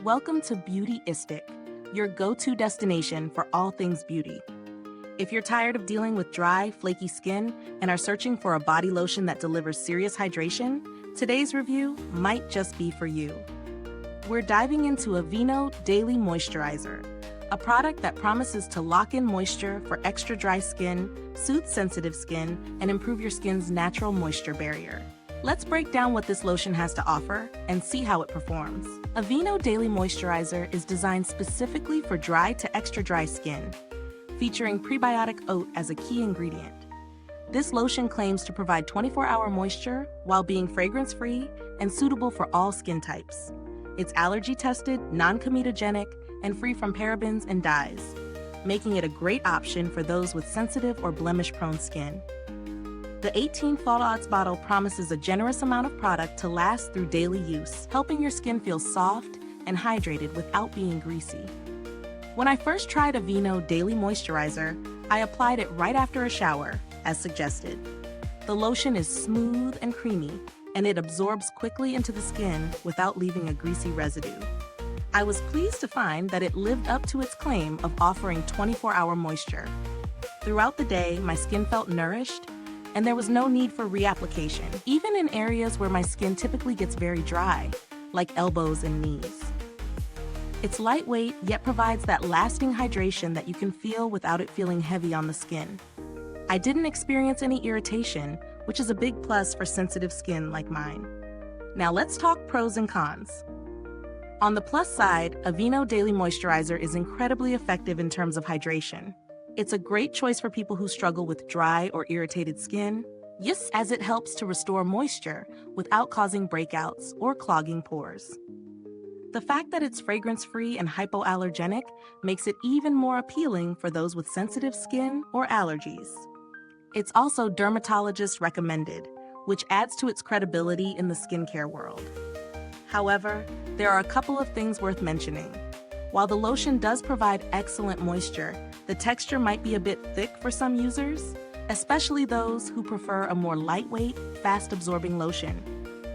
Welcome to Beautyistic, your go-to destination for all things beauty. If you're tired of dealing with dry, flaky skin and are searching for a body lotion that delivers serious hydration, today's review might just be for you. We're diving into Aveeno Daily Moisturizer, a product that promises to lock in moisture for extra dry skin, soothe sensitive skin, and improve your skin's natural moisture barrier. Let's break down what this lotion has to offer and see how it performs. Aveeno Daily Moisturizer is designed specifically for dry to extra dry skin, featuring prebiotic oat as a key ingredient. This lotion claims to provide 24-hour moisture while being fragrance-free and suitable for all skin types. It's allergy-tested, non-comedogenic, and free from parabens and dyes, making it a great option for those with sensitive or blemish-prone skin. The 18 Fall Odds bottle promises a generous amount of product to last through daily use, helping your skin feel soft and hydrated without being greasy. When I first tried Aveeno Daily Moisturizer, I applied it right after a shower, as suggested. The lotion is smooth and creamy, and it absorbs quickly into the skin without leaving a greasy residue. I was pleased to find that it lived up to its claim of offering 24-hour moisture. Throughout the day, my skin felt nourished, and there was no need for reapplication, even in areas where my skin typically gets very dry, like elbows and knees. It's lightweight, yet provides that lasting hydration that you can feel without it feeling heavy on the skin. I didn't experience any irritation, which is a big plus for sensitive skin like mine. Now let's talk pros and cons. On the plus side, Aveeno Daily Moisturizer is incredibly effective in terms of hydration. It's a great choice for people who struggle with dry or irritated skin, yes, as it helps to restore moisture without causing breakouts or clogging pores. The fact that it's fragrance-free and hypoallergenic makes it even more appealing for those with sensitive skin or allergies. It's also dermatologist recommended, which adds to its credibility in the skincare world. However, there are a couple of things worth mentioning. While the lotion does provide excellent moisture, the texture might be a bit thick for some users, especially those who prefer a more lightweight, fast-absorbing lotion.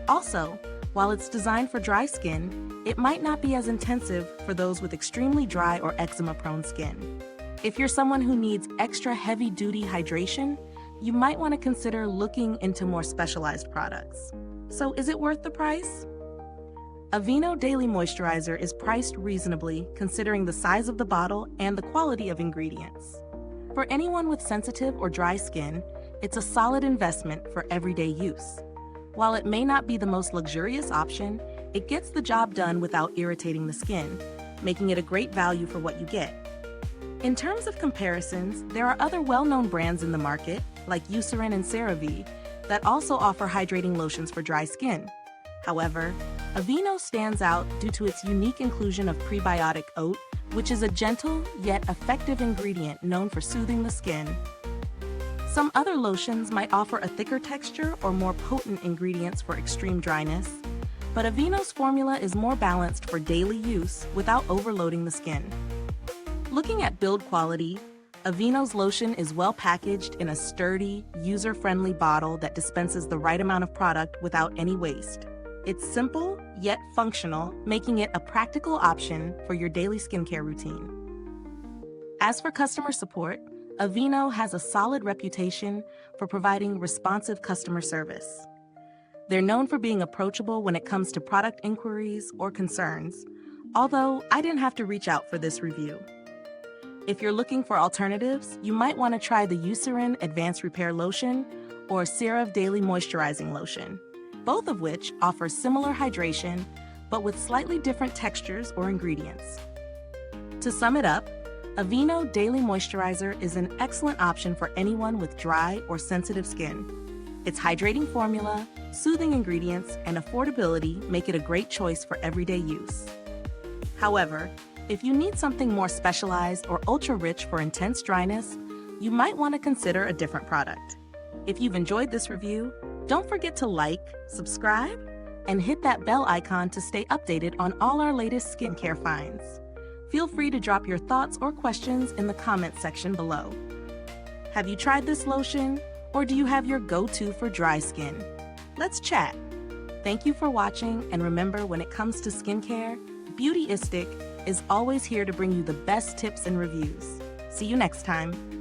Also, while it's designed for dry skin, it might not be as intensive for those with extremely dry or eczema-prone skin. If you're someone who needs extra heavy-duty hydration, you might want to consider looking into more specialized products. So is it worth the price? Aveeno Daily Moisturizer is priced reasonably considering the size of the bottle and the quality of ingredients. For anyone with sensitive or dry skin, it's a solid investment for everyday use. While it may not be the most luxurious option, it gets the job done without irritating the skin, making it a great value for what you get. In terms of comparisons, there are other well-known brands in the market, like Eucerin and CeraVe, that also offer hydrating lotions for dry skin. However, Aveeno stands out due to its unique inclusion of prebiotic oat, which is a gentle yet effective ingredient known for soothing the skin. Some other lotions might offer a thicker texture or more potent ingredients for extreme dryness, but Aveeno's formula is more balanced for daily use without overloading the skin. Looking at build quality, Aveeno's lotion is well packaged in a sturdy, user-friendly bottle that dispenses the right amount of product without any waste. It's simple, yet functional, making it a practical option for your daily skincare routine. As for customer support, Aveeno has a solid reputation for providing responsive customer service. They're known for being approachable when it comes to product inquiries or concerns, although I didn't have to reach out for this review. If you're looking for alternatives, you might want to try the Eucerin Advanced Repair Lotion or CeraVe Daily Moisturizing Lotion, both of which offer similar hydration, but with slightly different textures or ingredients. To sum it up, Aveeno Daily Moisturizer is an excellent option for anyone with dry or sensitive skin. Its hydrating formula, soothing ingredients, and affordability make it a great choice for everyday use. However, if you need something more specialized or ultra-rich for intense dryness, you might want to consider a different product. If you've enjoyed this review, don't forget to like, subscribe, and hit that bell icon to stay updated on all our latest skincare finds. Feel free to drop your thoughts or questions in the comments section below. Have you tried this lotion, or do you have your go-to for dry skin? Let's chat. Thank you for watching, and remember, when it comes to skincare, Beautyistic is always here to bring you the best tips and reviews. See you next time.